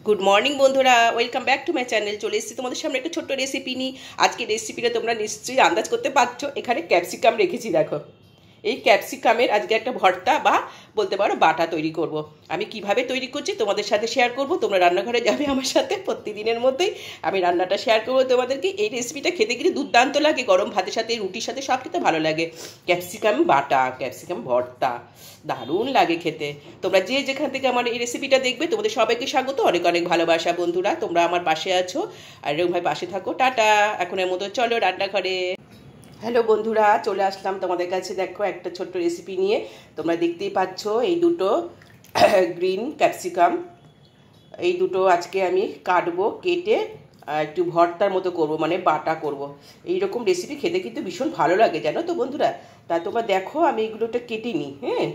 Good morning বন্ধুরা, welcome back to my channel. চলে এসেছি তোমাদের সামনে একটা ছোট্ট রেসিপি নিয়ে। আজকে রেসিপিটা তোমরা নিশ্চয়ই আন্দাজ করতে পারছো। এখানে ক্যাপসিকাম রেখেছি, দেখো। এই ক্যাপসিকামের আজকে একটা ভর্তা বা বলতে পারো বাটা তৈরি করব। আমি কিভাবে তৈরি করছি তোমাদের সাথে শেয়ার করব। তোমরা রান্নাঘরে যাবে আমার সাথে, প্রতিদিনের মধ্যেই আমি রান্নাটা শেয়ার করবো তোমাদেরকে। এই রেসিপিটা খেতে কিন্তু দুর্দান্ত লাগে, গরম ভাতের সাথে, রুটির সাথে সব খেতে ভালো লাগে। ক্যাপসিকাম বাটা, ক্যাপসিকাম ভর্তা দারুণ লাগে খেতে। তোমরা যে যেখান থেকে আমার এই রেসিপিটা দেখবে তোমাদের সবাইকে স্বাগত, অনেক অনেক ভালোবাসা বন্ধুরা। তোমরা আমার পাশে আছো আর এরকম ভাই পাশে থাকো। টাটা, এখনের মতো চলো রান্নাঘরে। হ্যালো বন্ধুরা, চলে আসলাম তোমাদের কাছে, দেখো একটা ছোট্ট রেসিপি নিয়ে। তোমরা দেখতেই পাচ্ছ এই দুটো গ্রিন ক্যাপসিকাম, এই দুটো আজকে আমি কাটবো, কেটে একটু ভর্তার মতো করব, মানে বাটা করব। এইরকম রেসিপি খেতে কিন্তু ভীষণ ভালো লাগে, জানো তো বন্ধুরা। তা তোমরা দেখো আমি এগুলোটা কেটে নিই। হ্যাঁ,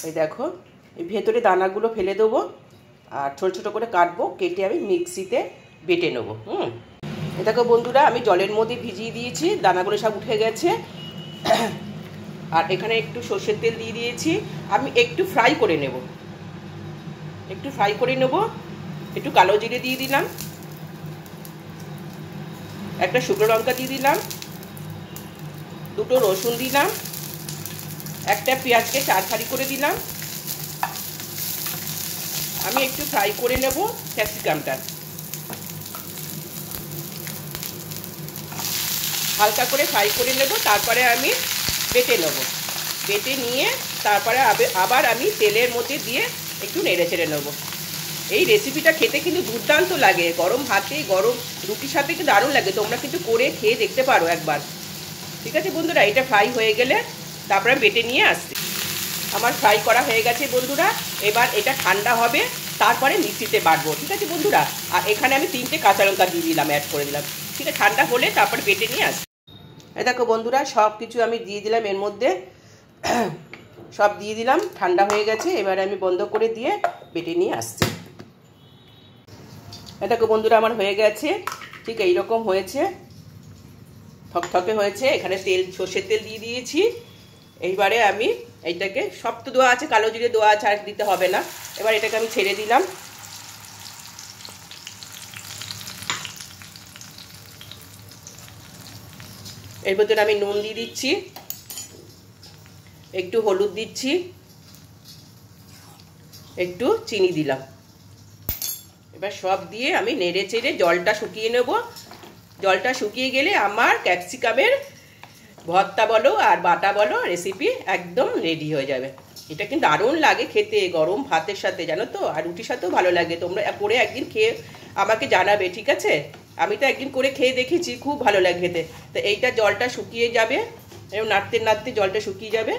এই দেখো, এই ভেতরে দানাগুলো ফেলে দেবো আর ছোটো ছোটো করে কাটবো, কেটে আমি মিক্সিতে বেটে নেবো। এই দেখো বন্ধুরা, আমি জলের মধ্যে ভিজিয়ে দিয়েছি, দানাগুলো সব উঠে গেছে। আর এখানে একটু সর্ষের তেল দিয়ে দিয়েছি, আমি একটু ফ্রাই করে নেব, একটু কালো জিরে দিয়ে দিলাম, একটা শুকনো লঙ্কা দিয়ে দিলাম, দুটো রসুন দিলাম, একটা পেঁয়াজকে চার ফালি করে দিলাম। আমি একটু ফ্রাই করে নেব ক্যাপসিকামটা, হালকা করে ফ্রাই করে নেব। তারপরে আমি বেটে নেব, বেটে নিয়ে তারপরে আবার আমি তেলের মধ্যে দিয়ে একটু নেড়ে চেড়ে নেবো। এই রেসিপিটা খেতে কিন্তু দুর্দান্ত লাগে, গরম ভাতে, গরম রুটির সাথে কিন্তু দারুণ লাগে। তোমরা কিন্তু করে খেয়ে দেখতে পারো একবার। ঠিক আছে বন্ধুরা, এটা ফ্রাই হয়ে গেলে তারপরে বেটে নিয়ে আসছি। আমার ফ্রাই করা হয়ে গেছে বন্ধুরা। এবার এটা ঠান্ডা হবে, তারপরে মিক্সিতে বাটবো। ঠিক আছে বন্ধুরা, আর এখানে আমি 3টে কাঁচা লঙ্কা দিয়ে দিলাম, অ্যাড করে দিলাম। ঠিক আছে, ঠান্ডা হলে তারপরে বেটে নিয়ে আসছি। এই দেখো বন্ধুরা, সব কিছু আমি দিয়ে দিলাম এর মধ্যে, সব দিয়ে দিলাম, ঠান্ডা হয়ে গেছে। এবার আমি বন্ধ করে দিয়ে বেটে নিয়ে আসছি। দেখো বন্ধুরা, আমার হয়ে গেছে, ঠিক এইরকম হয়েছে, থকথকে হয়েছে। এখানে তেল, সর্ষের তেল দিয়ে দিয়েছি। এইবারে আমি এইটাকে, সব তো দেওয়া আছে, কালো জিরে দেওয়া আছে, আর দিতে হবে না। এবার এটাকে আমি ছেড়ে দিলাম। এর ভিতরে আমি নুন দিয়ে দিচ্ছি, একটু হলুদ দিচ্ছি, একটু চিনি দিলাম। এবার সব দিয়ে আমি নেড়ে চেড়ে জলটা শুকিয়ে নেব। জলটা শুকিয়ে গেলে আমার ক্যাপসিকামের ভর্তা বলো আর বাটা বলো রেসিপি একদম রেডি হয়ে যাবে। এটা কিন্তু দারুণ লাগে খেতে, গরম ভাতের সাথে, জানো তো, আর রুটির সাথেও ভালো লাগে। তোমরা করে একদিন খেয়ে আমাকে জানাবে, ঠিক আছে। আমি তো একদিন করে খেয়ে দেখেছি, খুব ভালো লাগে খেতে। তো এইটা জলটা শুকিয়ে যাবে, এরকম নাড়তে নাড়তে জলটা শুকিয়ে যাবে,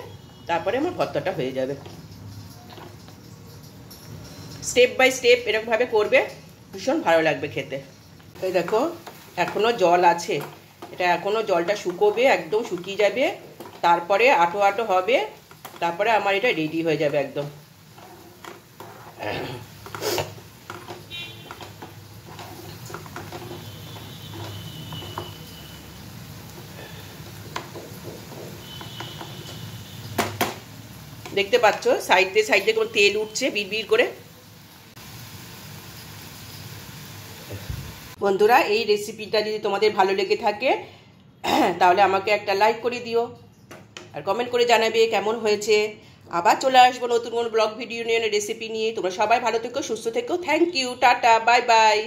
তারপরে আমার ভর্তাটা হয়ে যাবে। স্টেপ বাই স্টেপ এরকমভাবে করবে, ভীষণ ভালো লাগবে খেতে। এই দেখো, এখনও জল আছে, এটা এখনও জলটা শুকোবে, একদম শুকিয়ে যাবে, তারপরে আটো আটো হবে, তারপরে আমার এটা রেডি হয়ে যাবে একদম। দেখতে পাচ্ছ সাইডে সাইডে কোনো তেল উঠছে বিড়বিড় করে। বন্ধুরা, এই রেসিপিটা যদি তোমাদের ভালো লেগে থাকে তাহলে আমাকে একটা লাইক করে দিও আর কমেন্ট করে জানাবে কেমন হয়েছে। আবার চলে আসবো নতুন কোনো ব্লগ ভিডিও নিয়ে, রেসিপি নিয়ে। তোমরা সবাই ভালো থেকো, সুস্থ থেকো। থ্যাংক ইউ, টাটা, বাই বাই।